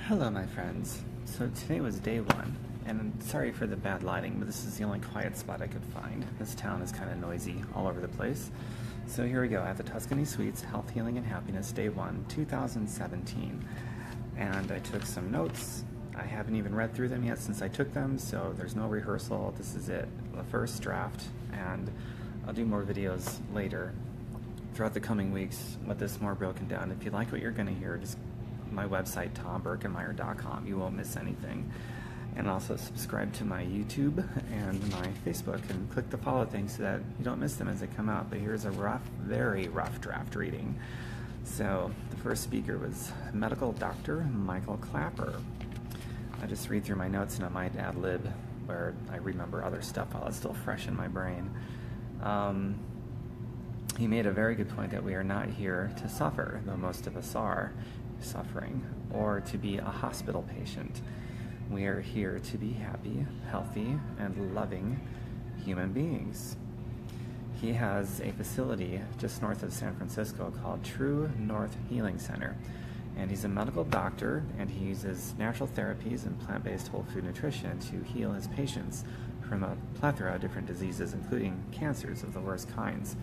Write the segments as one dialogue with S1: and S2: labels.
S1: Hello, my friends. So today was day one, and I'm sorry for the bad lighting, but this is the only quiet spot I could find. This town is kind of noisy all over the place. So here we go, at the Tuscany Suites, Health, Healing, and Happiness, day one, 2017. And I took some notes. I haven't even read through them yet since I took them, so there's no rehearsal. This is it, the first draft, and I'll do more videos later throughout the coming weeks with this more broken down. If you like what you're going to hear, just my website, TomBerkenmeyer.com. You won't miss anything. And also subscribe to my YouTube and my Facebook and click the follow thing so that you don't miss them as they come out. But here's a rough, very rough draft reading. So the first speaker was medical doctor Michael Clapper. I just read through my notes and I might ad lib where I remember other stuff while it's still fresh in my brain. He made a very good point that we are not here to suffer, though most of us are suffering, or to be a hospital patient. We are here to be happy, healthy, and loving human beings. He has a facility just north of San Francisco called True North Healing Center, and he's a medical doctor, and he uses natural therapies and plant-based whole food nutrition to heal his patients from a plethora of different diseases, including cancers of the worst kinds.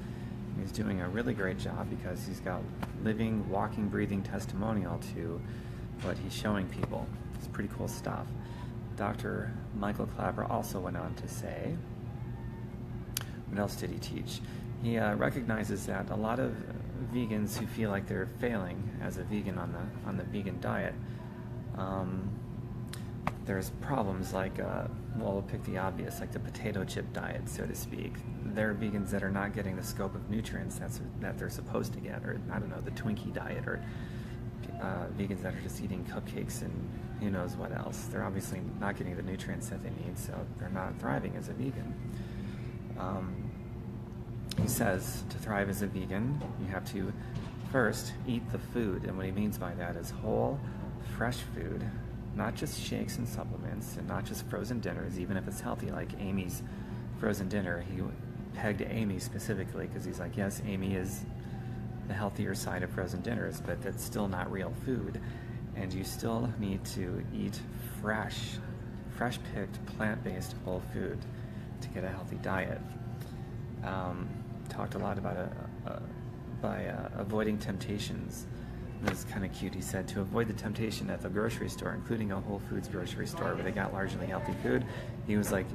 S1: He's doing a really great job because he's got living, walking, breathing testimonial to what he's showing people. It's pretty cool stuff. Dr. Michael Clapper also went on to say, what else did he teach? He recognizes that a lot of vegans who feel like they're failing as a vegan on the vegan diet, there's problems like, well, we'll pick the obvious, like the potato chip diet, so to speak. There are vegans that are not getting the scope of nutrients that they're supposed to get, or I don't know, the Twinkie diet, or vegans that are just eating cupcakes and who knows what else. They're obviously not getting the nutrients that they need, so they're not thriving as a vegan. He says to thrive as a vegan, you have to first eat the food, and what he means by that is whole, fresh food, not just shakes and supplements, and not just frozen dinners, even if it's healthy, like Amy's frozen dinner. He pegged Amy specifically because he's like, yes, Amy is the healthier side of frozen dinners, but that's still not real food. And you still need to eat fresh-picked, plant-based whole food to get a healthy diet. Talked a lot about avoiding temptations. It was kind of cute. He said to avoid the temptation at the grocery store, including a Whole Foods grocery store where they got largely healthy food. He was like,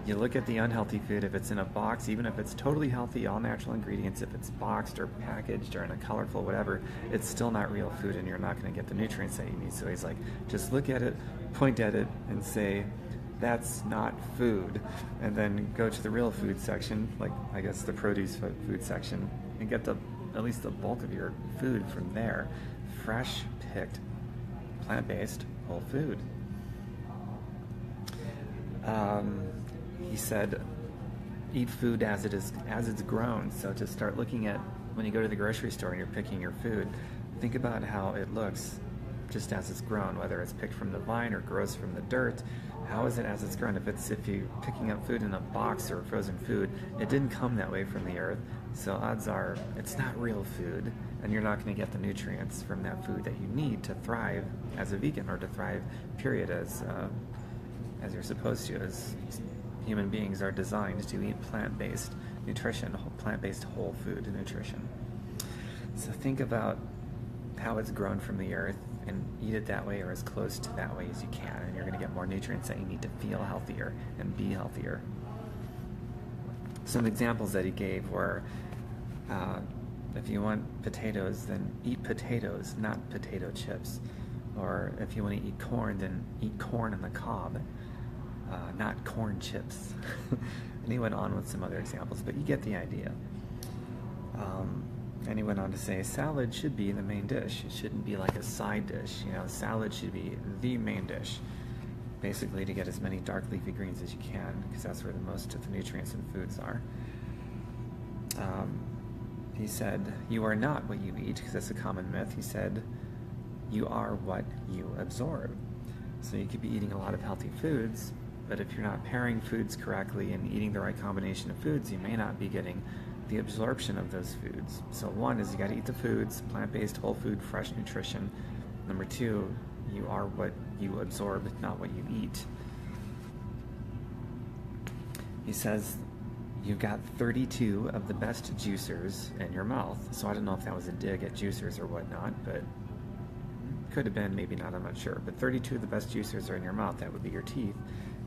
S1: you look at the unhealthy food, if it's in a box, even if it's totally healthy, all natural ingredients, if it's boxed or packaged or in a colorful whatever, it's still not real food and you're not going to get the nutrients that you need. So he's like, just look at it, point at it, and say, that's not food. And then go to the real food section, like I guess the produce food section, and get at least the bulk of your food from there. Fresh picked, plant-based, whole food. He said, eat food as it's grown. So to start looking at when you go to the grocery store and you're picking your food, think about how it looks just as it's grown, whether it's picked from the vine or grows from the dirt. How is it as it's grown? If you're picking up food in a box or frozen food, it didn't come that way from the earth, so odds are it's not real food, and you're not going to get the nutrients from that food that you need to thrive as a vegan, or to thrive, period, as you're supposed to. As human beings are designed to eat plant-based nutrition, plant-based whole food nutrition. So think about how it's grown from the earth and eat it that way or as close to that way as you can, and you're going to get more nutrients that you need to feel healthier and be healthier. Some examples that he gave were, if you want potatoes, then eat potatoes, not potato chips. Or if you want to eat corn, then eat corn on the cob, not corn chips. And he went on with some other examples, but you get the idea. And he went on to say salad should be the main dish. It shouldn't be like a side dish. Salad should be the main dish, basically to get as many dark leafy greens as you can, because that's where the most of the nutrients in foods are. He said, you are not what you eat, because that's a common myth. He said, you are what you absorb. So you could be eating a lot of healthy foods, but if you're not pairing foods correctly and eating the right combination of foods, you may not be getting the absorption of those foods. So one is you got to eat the foods, plant-based, whole food, fresh nutrition, Number two, you are what you absorb, not what you eat. He says you've got 32 of the best juicers in your mouth. So I don't know if that was a dig at juicers or whatnot, but could have been, maybe not, I'm not sure. But 32 of the best juicers are in your mouth. That would be your teeth.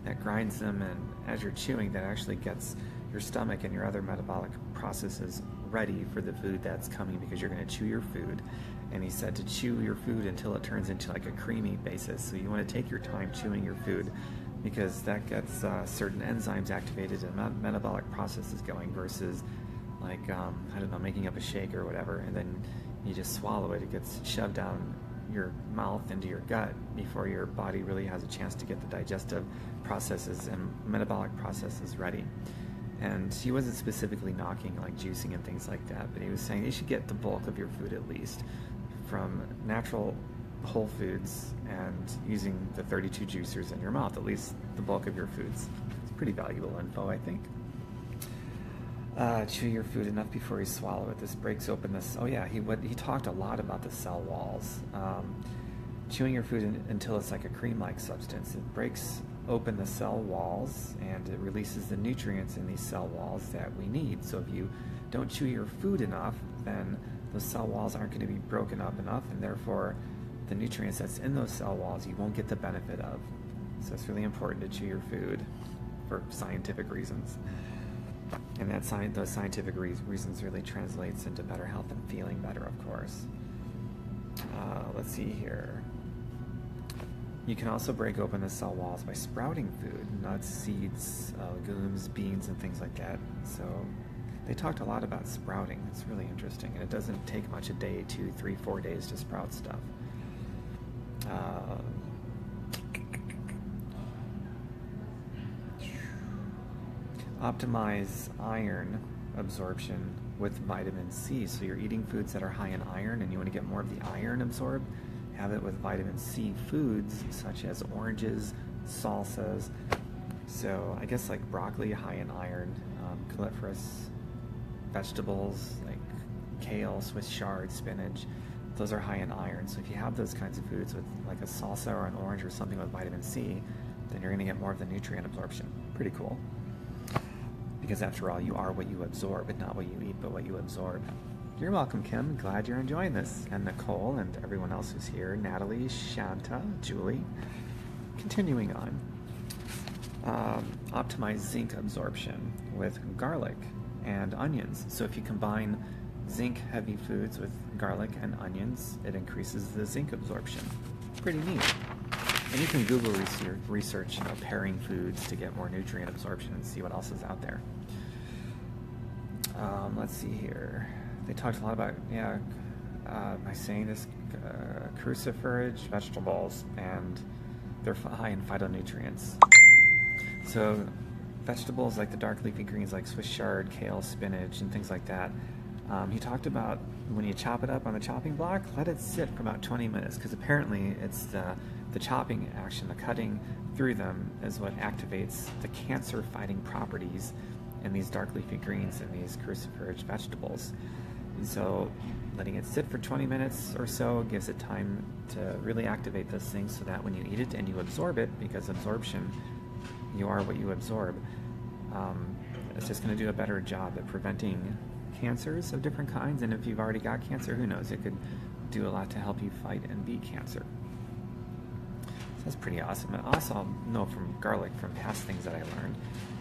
S1: That grinds them, and as you're chewing, that actually gets your stomach and your other metabolic processes ready for the food that's coming, because you're going to chew your food. And he said to chew your food until it turns into like a creamy basis. So you want to take your time chewing your food, because that gets certain enzymes activated and metabolic processes going, versus like, I don't know, making up a shake or whatever, and then you just swallow it. It gets shoved down your mouth into your gut before your body really has a chance to get the digestive processes and metabolic processes ready. And he wasn't specifically knocking like juicing and things like that, but he was saying you should get the bulk of your food at least from natural whole foods and using the 32 juicers in your mouth, at least the bulk of your foods. It's pretty valuable info, I think. Chew your food enough before you swallow it. This breaks open this. Oh yeah, he talked a lot about the cell walls. Chewing your food until it's like a cream-like substance. It breaks open the cell walls and it releases the nutrients in these cell walls that we need. So if you don't chew your food enough, then those cell walls aren't going to be broken up enough, and therefore the nutrients that's in those cell walls you won't get the benefit of. So it's really important to chew your food for scientific reasons. And those scientific reasons really translates into better health and feeling better, of course. Let's see here. You can also break open the cell walls by sprouting food, nuts, seeds, legumes, beans, and things like that. So they talked a lot about sprouting. It's really interesting. And it doesn't take much, a day, 2, 3, 4 days to sprout stuff. Optimize iron absorption with vitamin C. So you're eating foods that are high in iron and you want to get more of the iron absorbed, have it with vitamin C foods such as oranges, salsas. So I guess like broccoli, high in iron, cruciferous vegetables like kale, Swiss chard, spinach, those are high in iron. So if you have those kinds of foods with like a salsa or an orange or something with vitamin C, then you're going to get more of the nutrient absorption. Pretty cool. Because after all, you are what you absorb, and not what you eat, but what you absorb. You're welcome, Kim. Glad you're enjoying this. And Nicole and everyone else who's here. Natalie, Shanta, Julie. Continuing on. Optimize zinc absorption with garlic and onions. So if you combine zinc-heavy foods with garlic and onions, it increases the zinc absorption. Pretty neat. And you can Google research, pairing foods to get more nutrient absorption and see what else is out there. Let's see here. They talked a lot about, am I saying this? Cruciferous vegetables, and they're high in phytonutrients. So vegetables like the dark leafy greens like Swiss chard, kale, spinach, and things like that. He talked about when you chop it up on the chopping block, let it sit for about 20 minutes, because apparently it's the chopping action, the cutting through them, is what activates the cancer-fighting properties in these dark leafy greens and these cruciferous vegetables. And so letting it sit for 20 minutes or so gives it time to really activate those things, so that when you eat it and you absorb it, because absorption, you are what you absorb, it's just going to do a better job at preventing cancers of different kinds. And if you've already got cancer, who knows, it could do a lot to help you fight and beat cancer. So that's pretty awesome. And also, I'll know from garlic, from past things that I learned,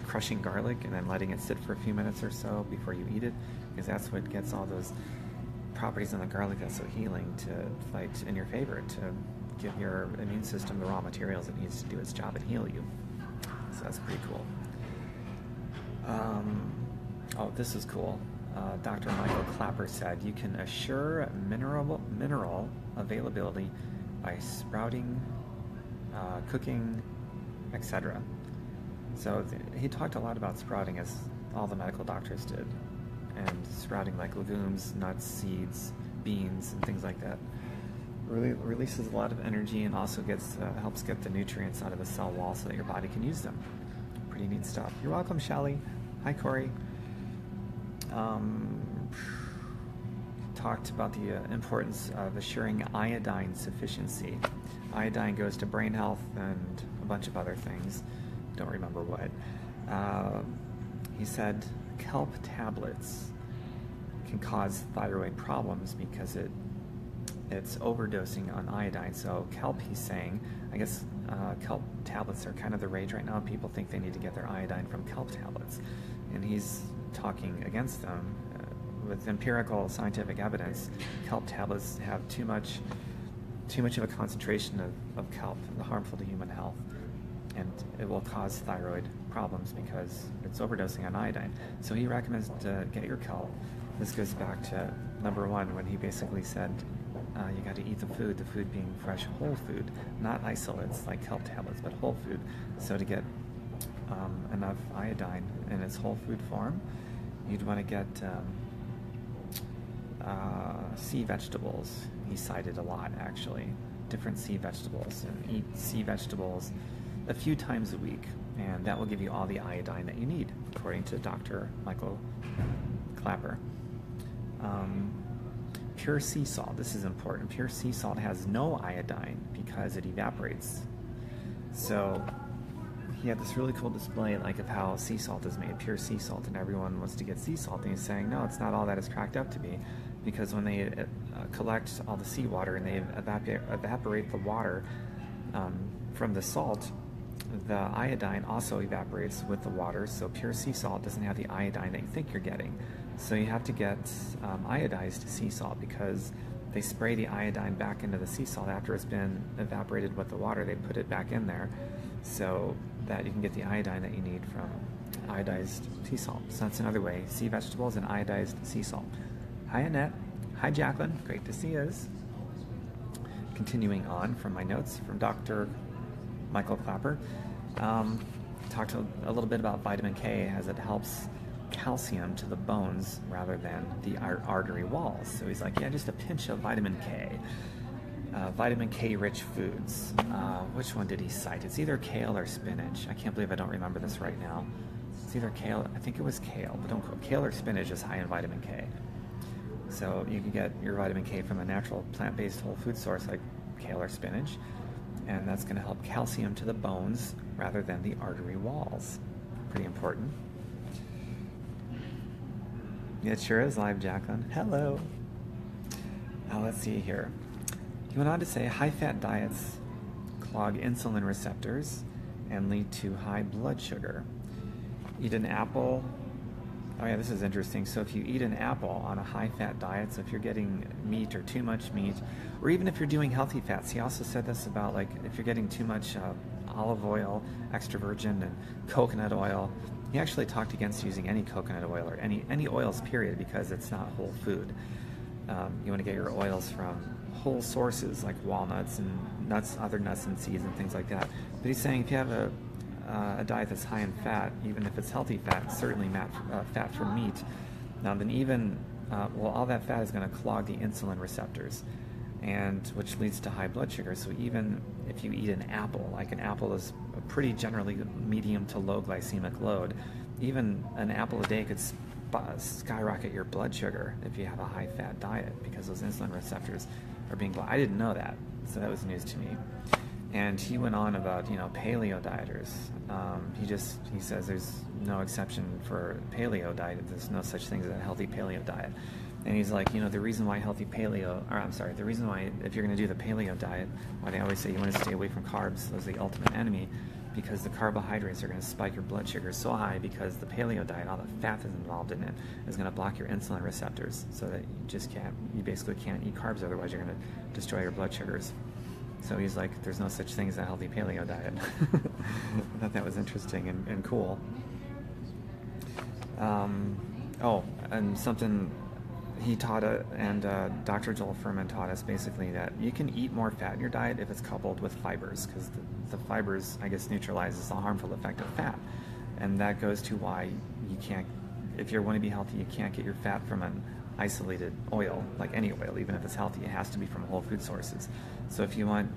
S1: crushing garlic and then letting it sit for a few minutes or so before you eat it, because that's what gets all those properties in the garlic that's so healing to fight in your favor, to give your immune system the raw materials it needs to do its job and heal you. So that's pretty cool. Oh, this is cool. Dr. Michael Clapper said you can assure mineral availability by sprouting, cooking, etc. So he talked a lot about sprouting, as all the medical doctors did, and sprouting like legumes, nuts, seeds, beans, and things like that. Really releases a lot of energy, and also helps get the nutrients out of the cell wall so that your body can use them. Pretty neat stuff. You're welcome, Shelly. Hi, Corey. talked about the importance of assuring iodine sufficiency. Iodine goes to brain health and a bunch of other things. Don't remember what. He said kelp tablets can cause thyroid problems because it's overdosing on iodine. So kelp, he's saying, I guess kelp tablets are kind of the rage right now. People think they need to get their iodine from kelp tablets, and he's talking against them. With empirical scientific evidence, kelp tablets have too much of a concentration of kelp, harmful to human health, and it will cause thyroid problems because it's overdosing on iodine. So he recommends to get your kelp. This goes back to number one, when he basically said you got to eat the food being fresh, whole food, not isolates like kelp tablets, but whole food. So to get enough iodine in its whole food form, you'd want to get sea vegetables. He cited a lot, actually, different sea vegetables, and eat sea vegetables a few times a week, and that will give you all the iodine that you need, according to Dr. Michael Klaper. Pure sea salt, this is important. Pure sea salt has no iodine because it evaporates. So he had this really cool display like of how sea salt is made, pure sea salt, and everyone wants to get sea salt, and he's saying no, it's not all that it's cracked up to be, because when they collect all the seawater and they evaporate the water from the salt, the iodine also evaporates with the water. So pure sea salt doesn't have the iodine that you think you're getting. So you have to get iodized sea salt, because they spray the iodine back into the sea salt after it's been evaporated with the water. They put it back in there so that you can get the iodine that you need from iodized sea salt. So that's another way: sea vegetables and iodized sea salt. Hi Annette. Hi Jacqueline. Great to see us. Continuing on from my notes from Dr. Michael Klaper. Talked a little bit about vitamin K, as it helps calcium to the bones rather than the artery walls. So he's like, yeah, just a pinch of vitamin K. Vitamin K rich foods. Which one did he cite? It's either kale or spinach. I can't believe I don't remember this right now. It's either kale, I think it was kale, but don't quote. Kale or spinach is high in vitamin K. So you can get your vitamin K from a natural plant-based whole food source like kale or spinach, and that's going to help calcium to the bones rather than the artery walls. Pretty important. It sure is live, Jacqueline. Hello. Let's see here. He went on to say high-fat diets clog insulin receptors and lead to high blood sugar. Eat an apple. Oh yeah, this is interesting. So if you eat an apple on a high-fat diet, so if you're getting meat or too much meat, or even if you're doing healthy fats, he also said this about like if you're getting too much olive oil, extra virgin, and coconut oil. He actually talked against using any coconut oil or any oils, period, because it's not whole food. You want to get your oils from whole sources like walnuts and nuts, other nuts and seeds and things like that. But he's saying if you have a diet that's high in fat, even if it's healthy fat, certainly fat from meat, now then even, all that fat is going to clog the insulin receptors, and which leads to high blood sugar. So even if you eat an apple, like an apple is a pretty generally medium to low glycemic load, even an apple a day could skyrocket your blood sugar if you have a high fat diet, because those insulin receptors are being blocked. I didn't know that, so that was news to me. And he went on about, paleo dieters. He says there's no exception for paleo diet. There's no such thing as a healthy paleo diet. And he's like, the reason why the reason why if you're going to do the paleo diet, why they always say you want to stay away from carbs, those are the ultimate enemy, because the carbohydrates are going to spike your blood sugar so high, because the paleo diet, all the fat that's involved in it, is going to block your insulin receptors, so that you basically can't eat carbs, otherwise you're going to destroy your blood sugars. So he's like, there's no such thing as a healthy paleo diet. I thought that was interesting and cool. And something he taught, and Dr. Joel Fuhrman taught us basically that you can eat more fat in your diet if it's coupled with fibers, because the fibers, I guess, neutralizes the harmful effect of fat. And that goes to why you can't, if you want to be healthy, you can't get your fat from an isolated oil, like any oil, even if it's healthy. It has to be from whole food sources. So if you want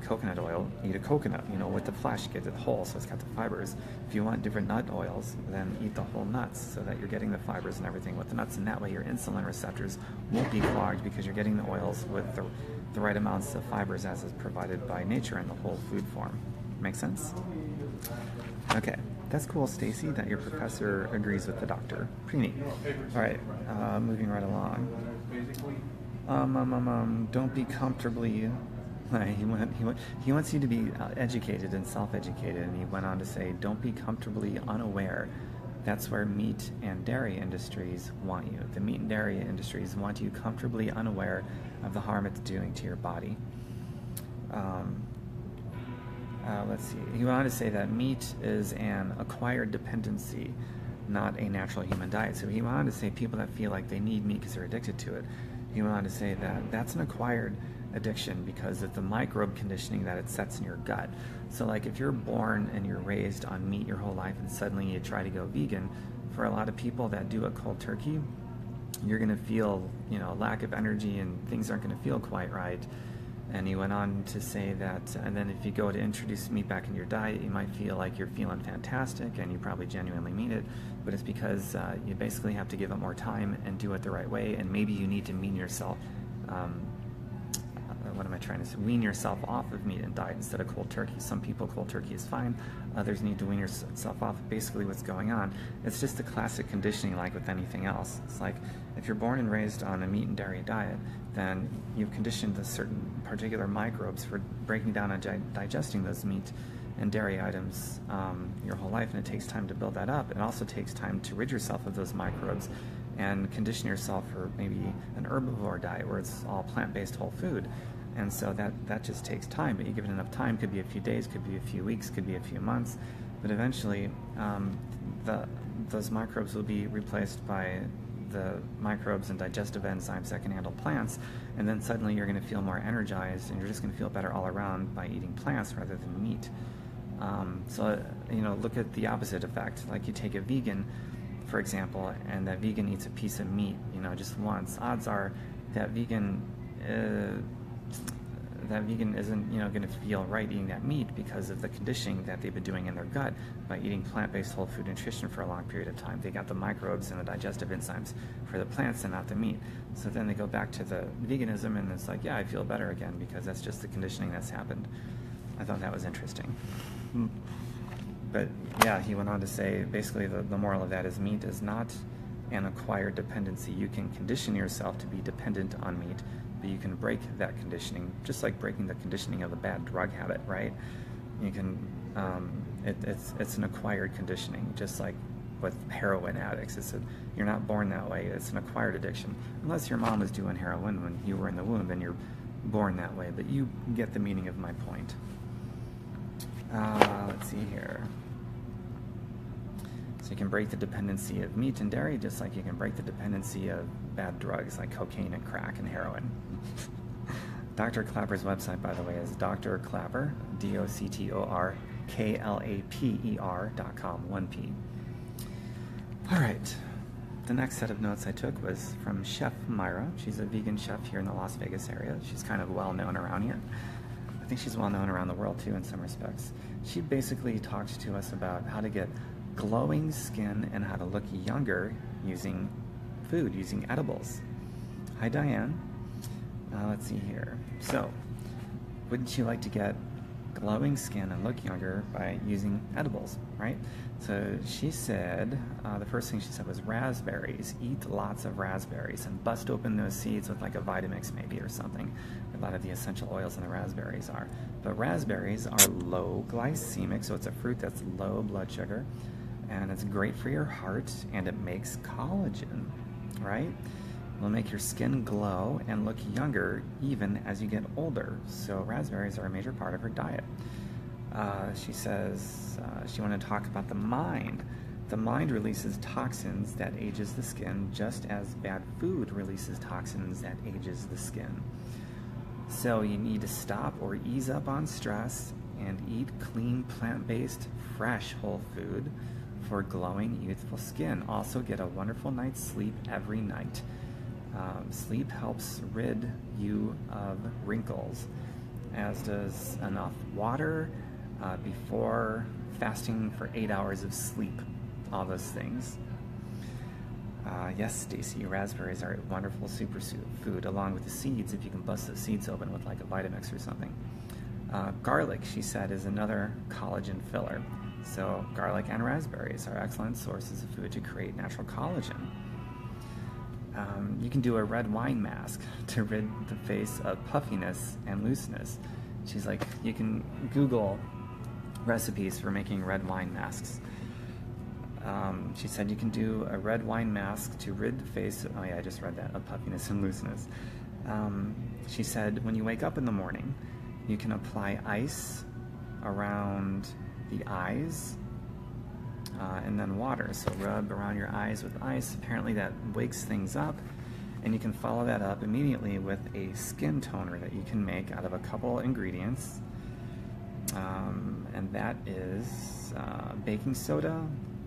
S1: coconut oil, eat a coconut, with the flesh, get it whole, so it's got the fibers. If you want different nut oils, then eat the whole nuts so that you're getting the fibers and everything with the nuts, and that way your insulin receptors won't be clogged because you're getting the oils with the right amounts of fibers as is provided by nature in the whole food form. Make sense? Okay, that's cool, Stacy, that your professor agrees with the doctor. Pretty neat. All right, moving right along. Don't be comfortably. He wants you to be educated and self-educated, and he went on to say, don't be comfortably unaware. That's where meat and dairy industries want you. The meat and dairy industries want you comfortably unaware of the harm it's doing to your body. Let's see. He went on to say that meat is an acquired dependency, not a natural human diet. So he went on to say people that feel like they need meat because they're addicted to it. He went on to say that that's an acquired addiction because of the microbe conditioning that it sets in your gut. So like if you're born and you're raised on meat your whole life and suddenly you try to go vegan, for a lot of people that do it cold turkey, you're going to feel, lack of energy and things aren't going to feel quite right. And he went on to say that, and then if you go to introduce meat back in your diet, you might feel like you're feeling fantastic, and you probably genuinely mean it, but it's because you basically have to give it more time and do it the right way, and maybe you need to wean yourself, wean yourself off of meat and diet instead of cold turkey. Some people, cold turkey is fine, others need to wean yourself off. Basically what's going on, it's just the classic conditioning like with anything else. It's like, if you're born and raised on a meat and dairy diet, then you've conditioned the certain particular microbes for breaking down and digesting those meat and dairy items your whole life, and it takes time to build that up. It also takes time to rid yourself of those microbes and condition yourself for maybe an herbivore diet where it's all plant-based whole food. And so that just takes time, but you give it enough time. Could be a few days, could be a few weeks, could be a few months, but eventually those microbes will be replaced by the microbes and digestive enzymes that can handle plants, and then suddenly you're going to feel more energized and you're just going to feel better all around by eating plants rather than meat. Look at the opposite effect. Like you take a vegan, for example, and that vegan eats a piece of meat, just once. Odds are that vegan isn't going to feel right eating that meat because of the conditioning that they've been doing in their gut by eating plant-based whole food nutrition for a long period of time. They got the microbes and the digestive enzymes for the plants and not the meat. So then they go back to the veganism and it's like, yeah, I feel better again because that's just the conditioning that's happened. I thought that was interesting. But yeah, he went on to say basically the moral of that is meat is not an acquired dependency. You can condition yourself to be dependent on meat, but you can break that conditioning, just like breaking the conditioning of a bad drug habit, right? You can, it's an acquired conditioning, just like with heroin addicts. You're not born that way. It's an acquired addiction, unless your mom was doing heroin when you were in the womb, then you're born that way. But you get the meaning of my point. Let's see here. So you can break the dependency of meat and dairy just like you can break the dependency of bad drugs like cocaine and crack and heroin. Dr. Klapper's website, by the way, is Dr. Klapper, DoctorKlaper.com, 1P. All right. The next set of notes I took was from Chef Myra. She's a vegan chef here in the Las Vegas area. She's kind of well known around here. I think she's well known around the world too in some respects. She basically talked to us about how to get glowing skin and how to look younger using food, using edibles. Hi, Diane. Let's see here. So, wouldn't you like to get glowing skin and look younger by using edibles, right? So she said, the first thing she said was raspberries. Eat lots of raspberries and bust open those seeds with like a Vitamix maybe or something. A lot of the essential oils in the raspberries are. But raspberries are low glycemic, so it's a fruit that's low blood sugar, and it's great for your heart, and it makes collagen, right? Will make your skin glow and look younger even as you get older. So raspberries are a major part of her diet. She says she wanted to talk about the mind. The mind releases toxins that ages the skin just as bad food releases toxins that ages the skin. So you need to stop or ease up on stress and eat clean, plant-based, fresh whole food for glowing, youthful skin. Also get a wonderful night's sleep every night. Sleep helps rid you of wrinkles. as does enough water before fasting for 8 hours of sleep. All those things. Yes, Stacy, raspberries are a wonderful superfood, along with the seeds, if you can bust the seeds open with like a Vitamix or something. Garlic, she said, is another collagen filler. So garlic and raspberries are excellent sources of food to create natural collagen. You can do a red wine mask to rid the face of puffiness and looseness. She's like, you can Google recipes for making red wine masks. She said you can do a red wine mask to rid the face, oh yeah, I just read that, of puffiness and looseness. She said when you wake up in the morning, you can apply ice around the eyes and then water. So rub around your eyes with ice. Apparently that wakes things up, and you can follow that up immediately with a skin toner that you can make out of a couple ingredients. And that is baking soda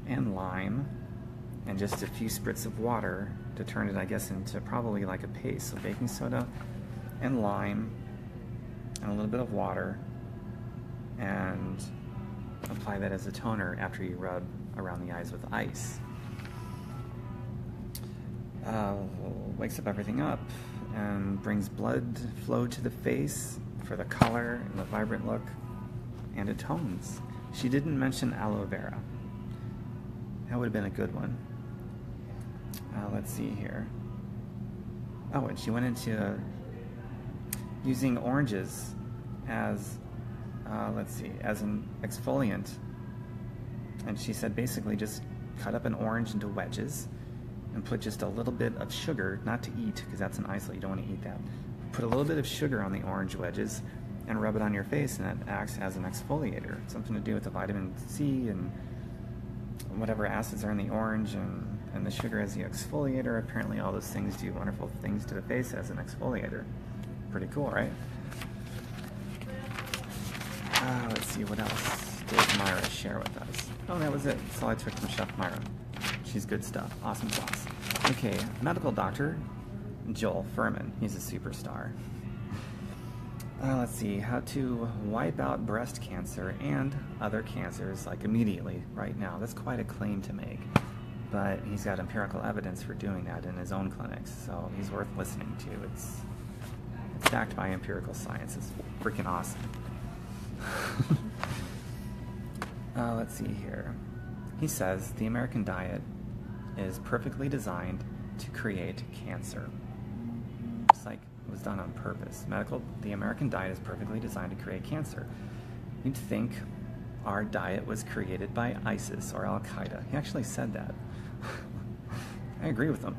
S1: and lime and just a few spritz of water to turn it, I guess, into probably like a paste. So baking soda and lime and a little bit of water, and apply that as a toner after you rub around the eyes with ice. Wakes up everything up and brings blood flow to the face for the color and the vibrant look, and it tones. She didn't mention aloe vera. That would have been a good one. Let's see here. Oh, and she went into using oranges as, as an exfoliant. And she said basically just cut up an orange into wedges and put just a little bit of sugar, not to eat, because that's an isolate, you don't want to eat that. Put a little bit of sugar on the orange wedges and rub it on your face, and that acts as an exfoliator. Something to do with the vitamin C and whatever acids are in the orange, and the sugar as the exfoliator. Apparently all those things do wonderful things to the face as an exfoliator. Pretty cool, right? Let's see, what else did Myra share with us? Oh, that was it. That's all I took from Chef Myra. She's good stuff. Awesome sauce. Okay, medical doctor Joel Furman. He's a superstar. Let's see, how to wipe out breast cancer and other cancers, like immediately, right now. That's quite a claim to make, but he's got empirical evidence for doing that in his own clinics, so he's worth listening to. It's backed by empirical science. It's freaking awesome. Let's see here. He says the American diet is perfectly designed to create cancer. It's like it was done on purpose. The American diet is perfectly designed to create cancer. You'd think our diet was created by ISIS or Al-Qaeda. He actually said that. I agree with him.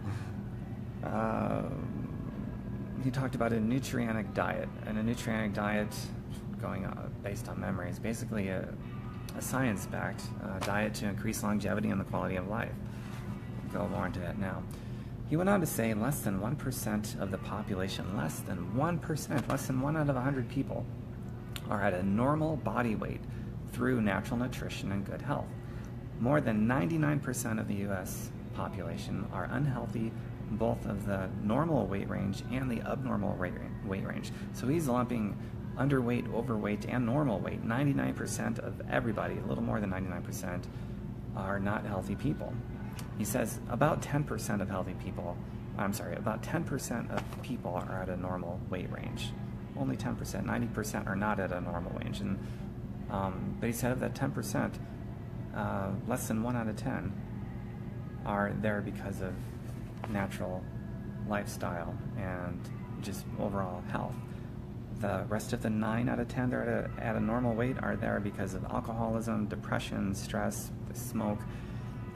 S1: He talked about a nutrienic diet, and a nutrienic diet, based on memory, is basically a science-backed diet to increase longevity and the quality of life. We'll go more into that now. He went on to say less than 1% of the population, less than 1%, less than 1 out of 100 people, are at a normal body weight through natural nutrition and good health. More than 99% of the U.S. population are unhealthy, both of the normal weight range and the abnormal weight range. So he's lumping underweight, overweight, and normal weight. 99% of everybody, a little more than 99%, are not healthy people. He says about 10% of healthy people, about 10% of people are at a normal weight range. Only 10%, 90% are not at a normal range. And, but he said of that 10%, less than 1 out of 10 are there because of natural lifestyle and just overall health. The rest of the 9 out of 10 that are at a normal weight are there because of alcoholism, depression, stress, smoke,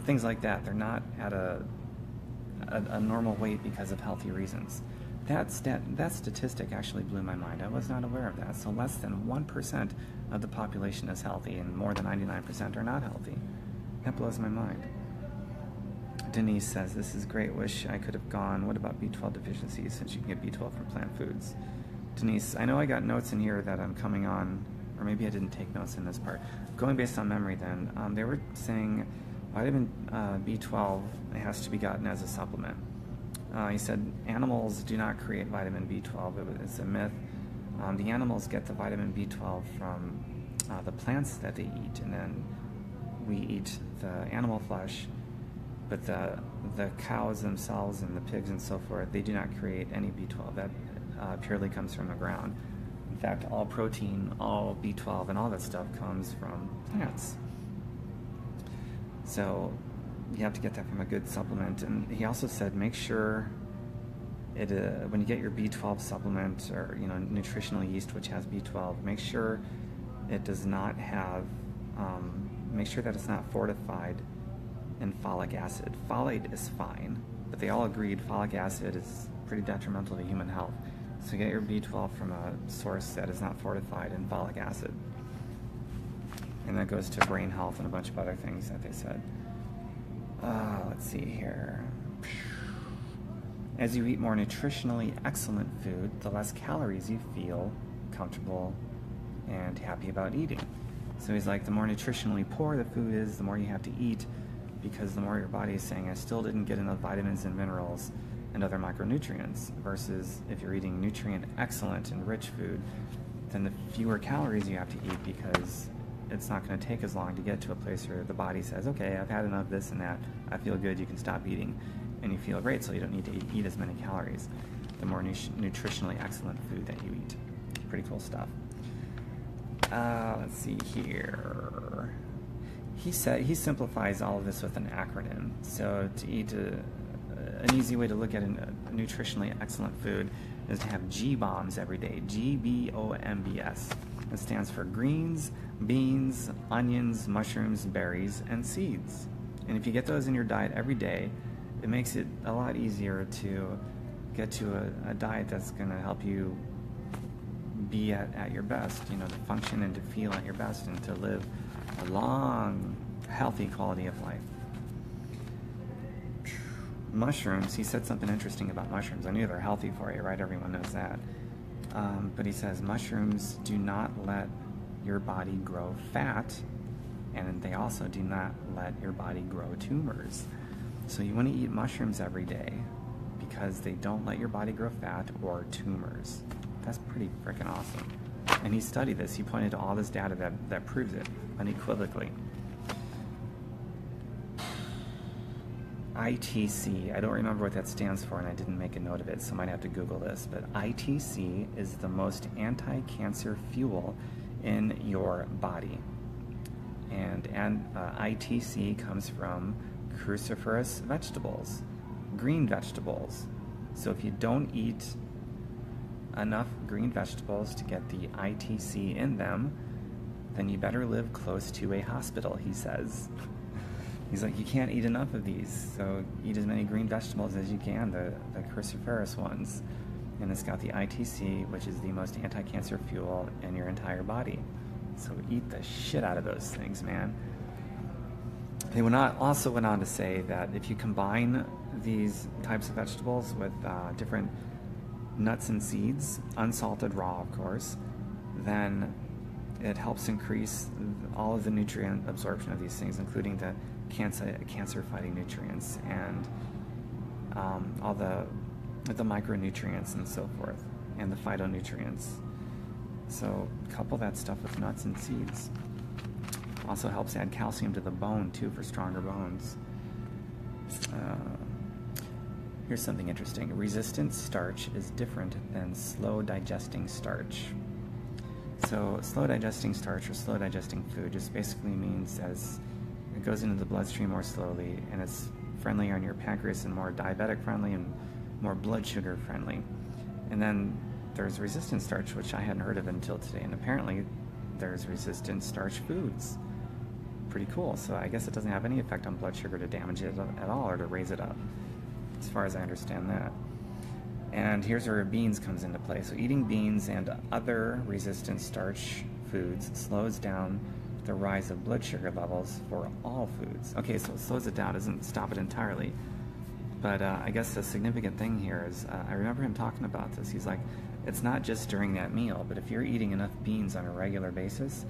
S1: things like that. They're not at a normal weight because of healthy reasons. That statistic actually blew my mind. I was not aware of that. So less than 1% of the population is healthy, and more than 99% are not healthy. That blows my mind. Denise says, this is great. Wish I could have gone. What about B12 deficiencies, since you can get B12 from plant foods? Denise, I know I got notes in here that I'm coming on, or maybe I didn't take notes in this part. Going based on memory then, they were saying vitamin B12 has to be gotten as a supplement. He said animals do not create vitamin B12. It's a myth. The animals get the vitamin B12 from the plants that they eat, and then we eat the animal flesh, but the cows themselves and the pigs and so forth, they do not create any B12. That purely comes from the ground. In fact, all protein, all B12, and all that stuff comes from plants. So you have to get that from a good supplement. And he also said, make sure it when you get your B12 supplement, or nutritional yeast which has B12, make sure it does not have, make sure that it's not fortified in folic acid. Folate is fine, but they all agreed folic acid is pretty detrimental to human health. So get your B12 from a source that is not fortified in folic acid. And that goes to brain health and a bunch of other things that they said. Let's see here. As you eat more nutritionally excellent food, the less calories you feel comfortable and happy about eating. So he's like, the more nutritionally poor the food is, the more you have to eat, because the more your body is saying, I still didn't get enough vitamins and minerals and other micronutrients, versus if you're eating nutrient excellent and rich food, then the fewer calories you have to eat, because it's not going to take as long to get to a place where the body says, okay, I've had enough of this and that, I feel good, you can stop eating, and you feel great, so you don't need to eat as many calories. The more nutritionally excellent food that you eat. Pretty cool stuff. Let's see here. He simplifies all of this with an acronym. So to eat an easy way to look at a nutritionally excellent food is to have G-BOMBs every day. GBOMBS. It stands for greens, beans, onions, mushrooms, berries, and seeds. And if you get those in your diet every day, it makes it a lot easier to get to a diet that's going to help you be at your best, to function and to feel at your best and to live a long, healthy quality of life. Mushrooms, he said something interesting about mushrooms. I knew they're healthy for you, right? Everyone knows that. But he says mushrooms do not let your body grow fat, and they also do not let your body grow tumors. So you want to eat mushrooms every day because they don't let your body grow fat or tumors. That's pretty freaking awesome. And he studied this. He pointed to all this data that proves it unequivocally. ITC, I don't remember what that stands for, and I didn't make a note of it, so I might have to Google this, but ITC is the most anti-cancer fuel in your body. And ITC comes from cruciferous vegetables, green vegetables. So if you don't eat enough green vegetables to get the ITC in them, then you better live close to a hospital, he says. He's like, you can't eat enough of these, so eat as many green vegetables as you can, the cruciferous ones. And it's got the ITC, which is the most anti-cancer fuel in your entire body. So eat the shit out of those things, man. They also went on to say that if you combine these types of vegetables with different nuts and seeds, unsalted raw, of course, then it helps increase all of the nutrient absorption of these things, including the cancer-fighting nutrients and all the micronutrients and so forth, and the phytonutrients. So couple that stuff with nuts and seeds. Also helps add calcium to the bone too, for stronger bones. Here's something interesting. Resistant starch is different than slow digesting starch. So slow digesting starch or slow digesting food just basically means as it goes into the bloodstream more slowly, and it's friendlier on your pancreas and more diabetic friendly and more blood sugar friendly. And then there's resistant starch, which I hadn't heard of until today, and apparently there's resistant starch foods. Pretty cool. So I guess it doesn't have any effect on blood sugar to damage it at all or to raise it up, as far as I understand that. And here's where beans comes into play. So eating beans and other resistant starch foods slows down the rise of blood sugar levels for all foods. Okay, so it slows it down, doesn't stop it entirely. But I guess the significant thing here is, I remember him talking about this. He's like, it's not just during that meal, but if you're eating enough beans on a regular basis,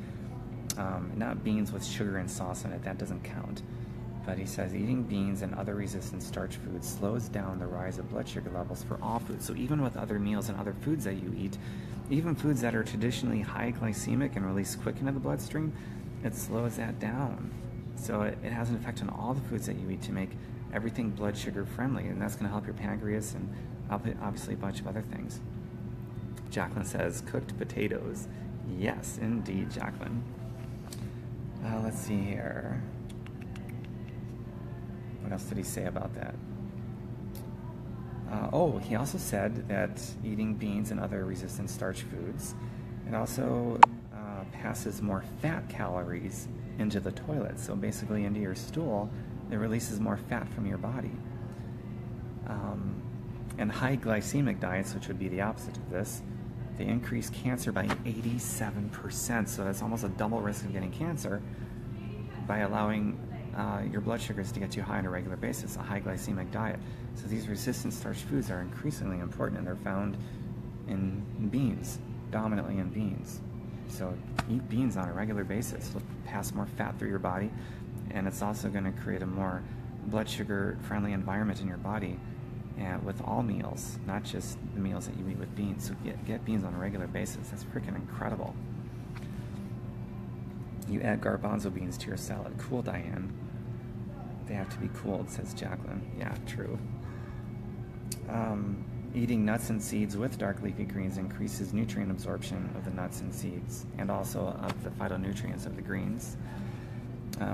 S1: not beans with sugar and sauce in it, that doesn't count. But he says eating beans and other resistant starch foods slows down the rise of blood sugar levels for all foods. So even with other meals and other foods that you eat, even foods that are traditionally high glycemic and release quick into the bloodstream, it slows that down. So it has an effect on all the foods that you eat to make everything blood sugar friendly, and that's going to help your pancreas and obviously a bunch of other things. Jacqueline says cooked potatoes. Yes, indeed, Jacqueline. Let's see here. What else did he say about that? He also said that eating beans and other resistant starch foods, it also passes more fat calories into the toilet. So basically into your stool, it releases more fat from your body. And high glycemic diets, which would be the opposite of this, they increase cancer by 87%. So that's almost a double risk of getting cancer by allowing your blood sugars to get too high on a regular basis, a high glycemic diet. So these resistant starch foods are increasingly important, and they're found in beans, dominantly in beans. So eat beans on a regular basis. It'll pass more fat through your body, and it's also going to create a more blood sugar friendly environment in your body with all meals, not just the meals that you eat with beans. So get beans on a regular basis. That's freaking incredible. You add garbanzo beans to your salad. Cool, Diane. They have to be cooled, says Jacqueline. Yeah, true. Eating nuts and seeds with dark leafy greens increases nutrient absorption of the nuts and seeds, and also of the phytonutrients of the greens.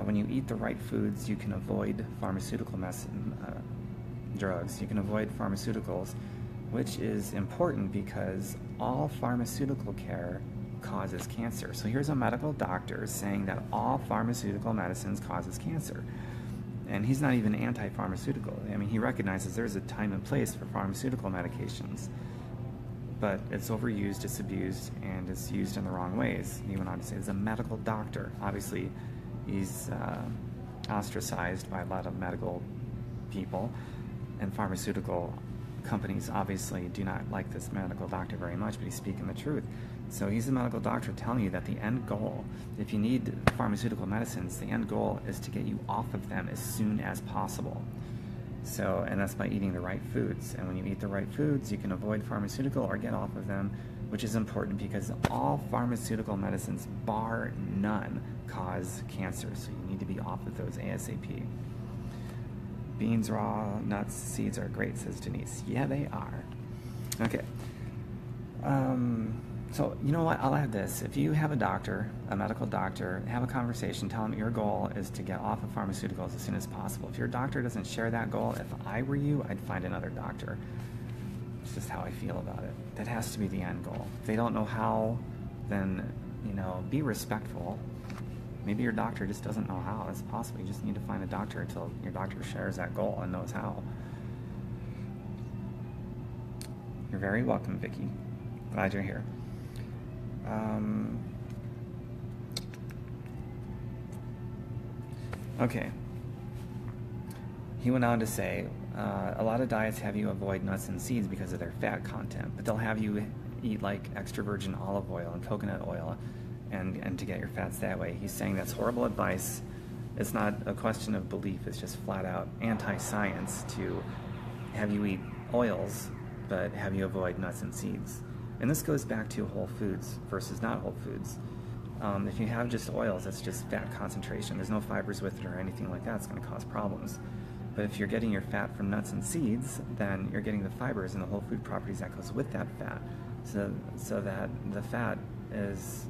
S1: When you eat the right foods, you can avoid pharmaceutical drugs. You can avoid pharmaceuticals, which is important because all pharmaceutical care causes cancer. So here's a medical doctor saying that all pharmaceutical medicines causes cancer. And he's not even anti-pharmaceutical. I mean, he recognizes there's a time and place for pharmaceutical medications, but it's overused, it's abused, and it's used in the wrong ways. He went on to say, as a medical doctor, obviously he's ostracized by a lot of medical people, and pharmaceutical companies obviously do not like this medical doctor very much, but he's speaking the truth. So he's a medical doctor telling you that the end goal, if you need pharmaceutical medicines, the end goal is to get you off of them as soon as possible. So, and that's by eating the right foods. And when you eat the right foods, you can avoid pharmaceutical or get off of them, which is important because all pharmaceutical medicines, bar none, cause cancer. So you need to be off of those ASAP. Beans, raw, nuts, seeds are great, says Denise. Yeah, they are. Okay. So, you know what? I'll add this. If you have a doctor, a medical doctor, have a conversation, tell them your goal is to get off of pharmaceuticals as soon as possible. If your doctor doesn't share that goal, if I were you, I'd find another doctor. It's just how I feel about it. That has to be the end goal. If they don't know how, then, be respectful. Maybe your doctor just doesn't know how. It's possible. You just need to find a doctor until your doctor shares that goal and knows how. You're very welcome, Vicki. Glad you're here. Okay. He went on to say, a lot of diets have you avoid nuts and seeds because of their fat content, but they'll have you eat like extra virgin olive oil and coconut oil and to get your fats that way. He's saying that's horrible advice. It's not a question of belief. It's just flat out anti-science to have you eat oils, but have you avoid nuts and seeds. And this goes back to whole foods versus not whole foods. If you have just oils, that's just fat concentration. There's no fibers with it or anything like that. It's going to cause problems. But if you're getting your fat from nuts and seeds, then you're getting the fibers and the whole food properties that goes with that fat. So that the fat is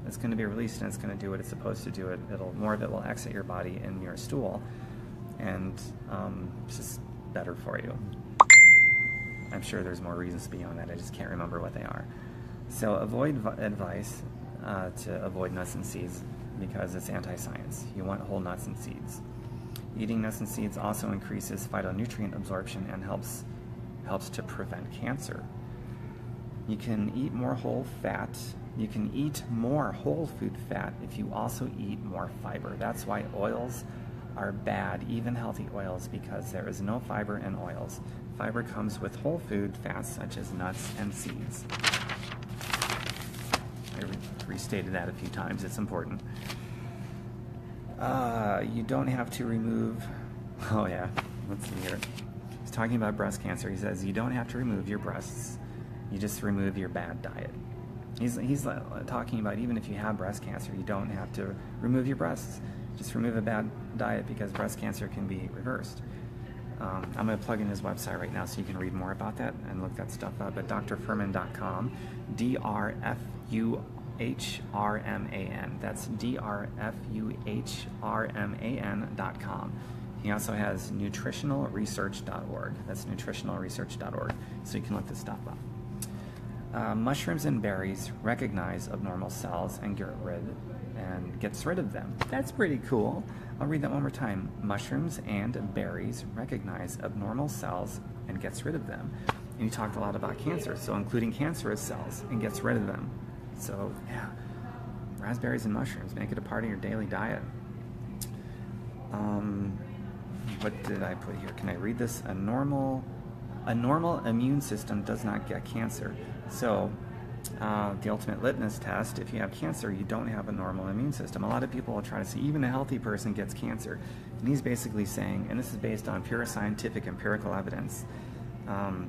S1: it's going to be released and it's going to do what it's supposed to do. More of it will exit your body in your stool, and it's just better for you. I'm sure there's more reasons beyond that. I just can't remember what they are. So avoid advice to avoid nuts and seeds because it's anti-science. You want whole nuts and seeds. Eating nuts and seeds also increases phytonutrient absorption and helps to prevent cancer. You can eat more whole fat. You can eat more whole food fat if you also eat more fiber. That's why oils are bad, even healthy oils, because there is no fiber in oils. Fiber comes with whole food fats such as nuts and seeds. I restated that a few times. It's important. You don't have to remove. Oh yeah, let's see here. He's talking about breast cancer. He says you don't have to remove your breasts. You just remove your bad diet. He's talking about even if you have breast cancer, you don't have to remove your breasts. Just remove a bad diet because breast cancer can be reversed. I'm going to plug in his website right now so you can read more about that and look that stuff up at drfuhrman.com. DRFUHRMAN. That's DRFUHRMAN.com. He also has nutritionalresearch.org. That's nutritionalresearch.org. So you can look this stuff up. Mushrooms and berries recognize abnormal cells and gets rid of them. That's pretty cool. I'll read that one more time. Mushrooms and berries recognize abnormal cells and gets rid of them. And he talked a lot about cancer, so including cancerous cells, and gets rid of them. So yeah, raspberries and mushrooms, make it a part of your daily diet. What did I put here? Can I read this? A normal immune system does not get cancer. So the ultimate litmus test, if you have cancer, you don't have a normal immune system. A lot of people will try to say even a healthy person gets cancer. And he's basically saying, and this is based on pure scientific empirical evidence,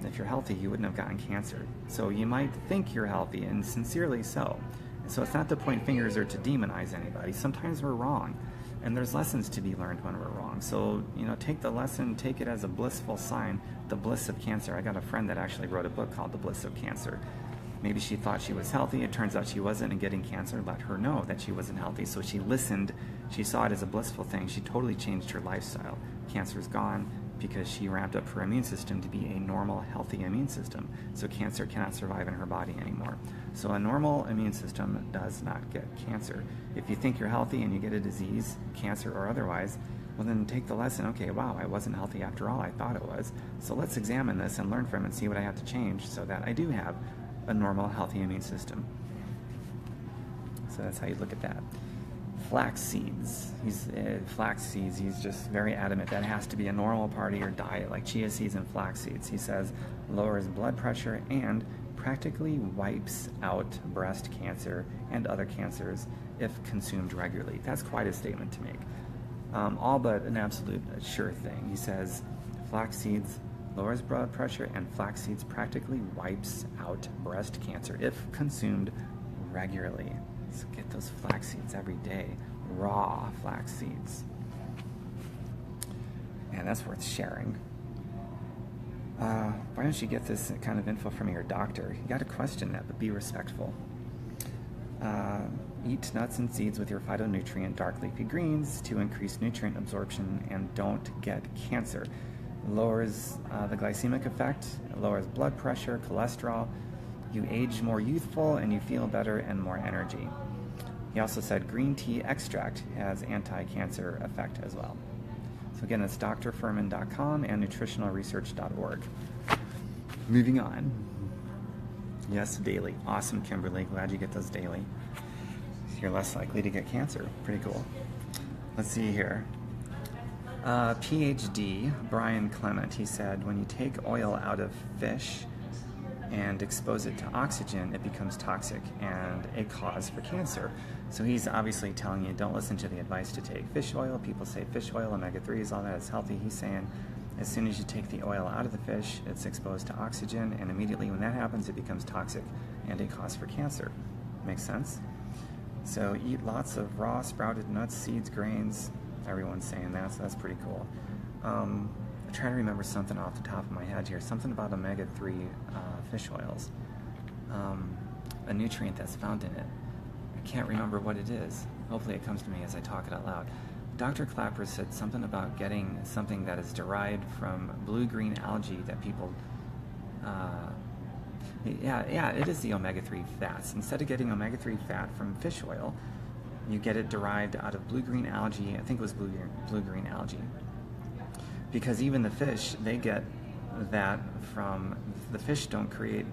S1: if you're healthy, you wouldn't have gotten cancer. So you might think you're healthy, and sincerely so. And so it's not to point fingers or to demonize anybody. Sometimes we're wrong. And there's lessons to be learned when we're wrong. So, take the lesson, take it as a blissful sign, the bliss of cancer. I got a friend that actually wrote a book called The Bliss of Cancer. Maybe she thought she was healthy. It turns out she wasn't, and getting cancer let her know that she wasn't healthy. So she listened. She saw it as a blissful thing. She totally changed her lifestyle. Cancer's gone because she ramped up her immune system to be a normal, healthy immune system. So cancer cannot survive in her body anymore. So a normal immune system does not get cancer. If you think you're healthy and you get a disease, cancer or otherwise, well then take the lesson, okay, wow, I wasn't healthy after all, I thought it was. So let's examine this and learn from it and see what I have to change so that I do have a normal, healthy immune system. So that's how you look at that. Flax seeds. He's just very adamant that has to be a normal part of your diet, like chia seeds and flax seeds. He says lowers blood pressure and practically wipes out breast cancer and other cancers if consumed regularly. That's quite a statement to make. All but an absolute sure thing. He says flax seeds lowers blood pressure and flax seeds practically wipes out breast cancer if consumed regularly. So get those flax seeds every day, raw flax seeds. And that's worth sharing. Why don't you get this kind of info from your doctor? You got to question that, but be respectful. Eat nuts and seeds with your phytonutrient dark leafy greens to increase nutrient absorption and don't get cancer. Lowers the glycemic effect, lowers blood pressure, cholesterol. You age more youthful and you feel better and more energy. He also said green tea extract has anti-cancer effect as well. So again, it's drfuhrman.com and nutritionalresearch.org. Moving on. Yes, daily. Awesome, Kimberly. Glad you get those daily. You're less likely to get cancer. Pretty cool. Let's see here. PhD, Brian Clement, he said, when you take oil out of fish and expose it to oxygen, it becomes toxic and a cause for cancer. So he's obviously telling you, don't listen to the advice to take fish oil. People say fish oil, omega-3s, all that is healthy. He's saying as soon as you take the oil out of the fish, it's exposed to oxygen, and immediately when that happens, it becomes toxic and a cause for cancer. Makes sense? So eat lots of raw sprouted nuts, seeds, grains. Everyone's saying that, so that's pretty cool. I'm trying to remember something off the top of my head here. Something about omega-3 fish oils. A nutrient that's found in it. I can't remember what it is. Hopefully it comes to me as I talk it out loud. Dr. Clapper said something about getting something that is derived from blue-green algae that people... Yeah, it is the omega-3 fats. Instead of getting omega-3 fat from fish oil, you get it derived out of blue-green algae. I think it was blue-green algae. Because even the fish, they get that from... The fish don't create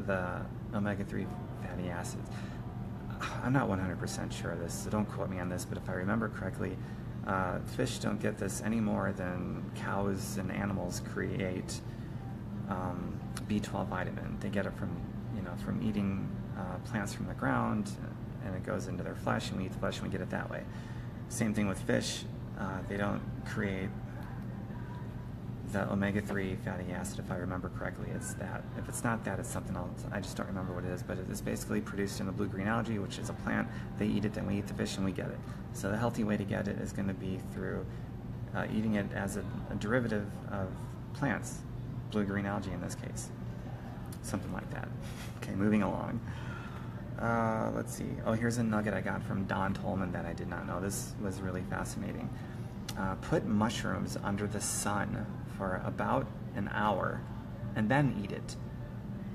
S1: the omega-3 fatty acids. I'm not 100% sure of this, so don't quote me on this, but if I remember correctly, fish don't get this any more than cows and animals create B12 vitamin. They get it from eating plants from the ground, and it goes into their flesh, and we eat the flesh and we get it that way. Same thing with fish. They don't create the omega-3 fatty acid, if I remember correctly. It's that. If it's not that, it's something else. I just don't remember what it is, but it is basically produced in the blue-green algae, which is a plant. They eat it, then we eat the fish, and we get it. So the healthy way to get it is going to be through eating it as a derivative of plants, blue-green algae in this case. Something like that. Okay, moving along. Let's see. Oh, here's a nugget I got from Don Tolman that I did not know. This was really fascinating. Put mushrooms under the sun for about an hour and then eat it.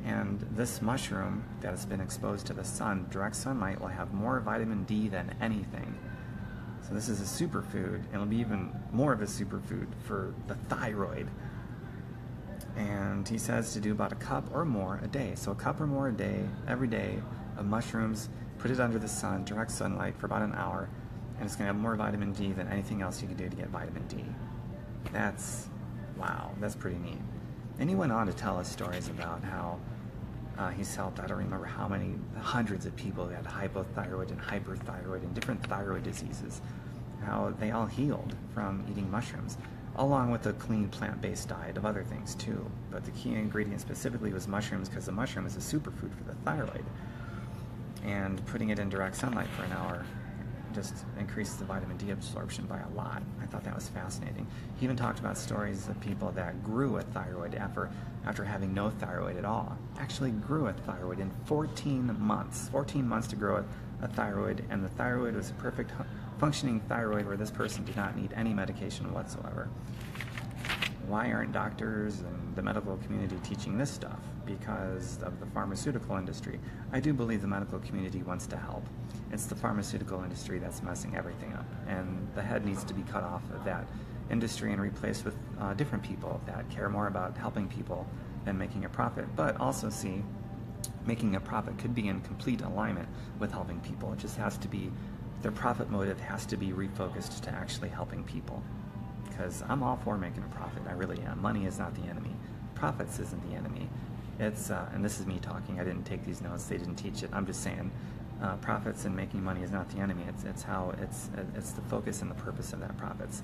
S1: And this mushroom that has been exposed to the sun, direct sunlight, will have more vitamin D than anything. So this is a superfood, and it'll be even more of a superfood for the thyroid. And he says to do about a cup or more a day. So a cup or more a day, every day, of mushrooms, put it under the sun, direct sunlight, for about an hour, and it's going to have more vitamin D than anything else you can do to get vitamin D. That's, wow, that's pretty neat. And he went on to tell us stories about how he's helped, I don't remember how many, hundreds of people who had hypothyroid and hyperthyroid and different thyroid diseases, how they all healed from eating mushrooms, along with a clean plant-based diet of other things too. But the key ingredient specifically was mushrooms, because the mushroom is a superfood for the thyroid. And putting it in direct sunlight for an hour just increases the vitamin D absorption by a lot. I thought that was fascinating. He even talked about stories of people that grew a thyroid after having no thyroid at all. Actually grew a thyroid in 14 months. 14 months to grow a thyroid, and the thyroid was a perfect functioning thyroid where this person did not need any medication whatsoever. Why aren't doctors and the medical community teaching this stuff? Because of the pharmaceutical industry. I do believe the medical community wants to help. It's the pharmaceutical industry that's messing everything up, and the head needs to be cut off of that industry and replaced with different people that care more about helping people than making a profit. But also see, making a profit could be in complete alignment with helping people. It just has to be, their profit motive has to be refocused to actually helping people. Because I'm all for making a profit, I really am. Money is not the enemy. Profits isn't the enemy. It's, and this is me talking, I didn't take these notes, they didn't teach it, I'm just saying, profits and making money is not the enemy. It's the focus and the purpose of that profits.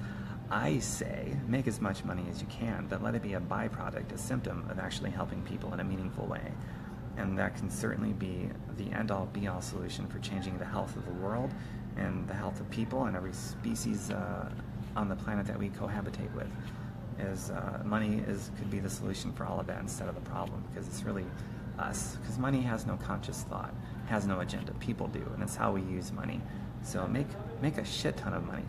S1: I say, make as much money as you can, but let it be a byproduct, a symptom of actually helping people in a meaningful way. And that can certainly be the end-all, be-all solution for changing the health of the world and the health of people and every species on the planet that we cohabitate with. Money could be the solution for all of that instead of the problem, because it's really us. Because money has no conscious thought, has no agenda. People do, and it's how we use money. So make a shit ton of money.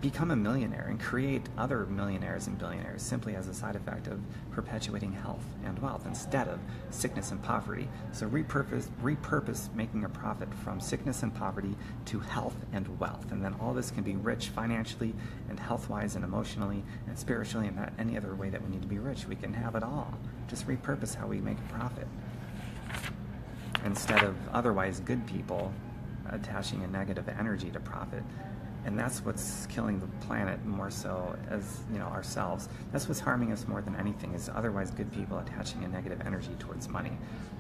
S1: Become a millionaire and create other millionaires and billionaires simply as a side effect of perpetuating health and wealth instead of sickness and poverty. So repurpose making a profit from sickness and poverty to health and wealth. And then all this can be rich financially and health-wise and emotionally and spiritually and not any other way that we need to be rich. We can have it all. Just repurpose how we make a profit. Instead of otherwise good people attaching a negative energy to profit. And that's what's killing the planet more so as, ourselves. That's what's harming us more than anything, is otherwise good people attaching a negative energy towards money.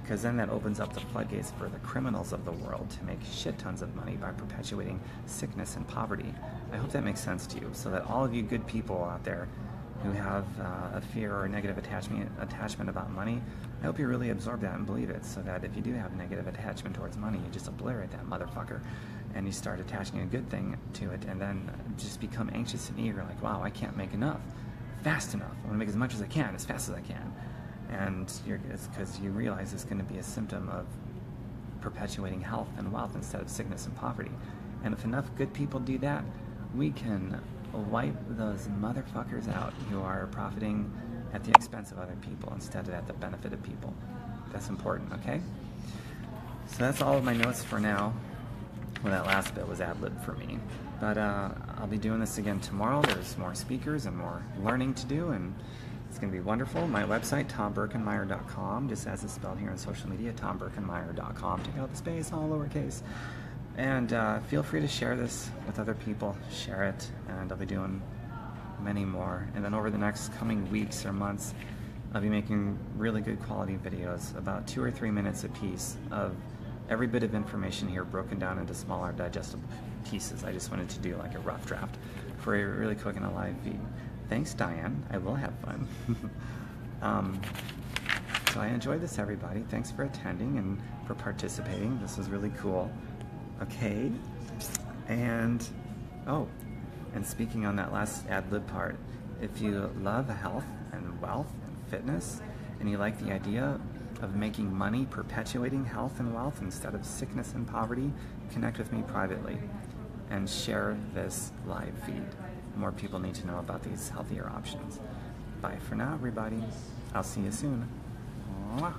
S1: Because then that opens up the floodgates for the criminals of the world to make shit tons of money by perpetuating sickness and poverty. I hope that makes sense to you, so that all of you good people out there who have a fear or a negative attachment about money, I hope you really absorb that and believe it, so that if you do have a negative attachment towards money, you just obliterate that motherfucker, and you start attaching a good thing to it, and then just become anxious and eager, like, wow, I can't make enough, fast enough. I want to make as much as I can, as fast as I can. And it's because you realize it's going to be a symptom of perpetuating health and wealth instead of sickness and poverty. And if enough good people do that, we can wipe those motherfuckers out who are profiting at the expense of other people instead of at the benefit of people. That's important, okay? So that's all of my notes for now. Well, that last bit was ad-lib for me. But I'll be doing this again tomorrow. There's more speakers and more learning to do, and it's going to be wonderful. My website, tombirkenmeyer.com, just as it's spelled here on social media, tombirkenmeyer.com. Take out the space, all lowercase. And feel free to share this with other people. Share it, and I'll be doing many more. And then over the next coming weeks or months, I'll be making really good quality videos, about 2 or 3 minutes a piece, of every bit of information here broken down into smaller digestible pieces. I just wanted to do like a rough draft for a really quick and a live feed. Thanks, Diane. I will have fun. So I enjoyed this, everybody. Thanks for attending and for participating. This was really cool. Okay. And, oh, and speaking on that last ad-lib part, if you love health and wealth and fitness, and you like the idea of making money perpetuating health and wealth instead of sickness and poverty, connect with me privately and share this live feed. More people need to know about these healthier options. Bye for now, everybody. I'll see you soon. Mwah.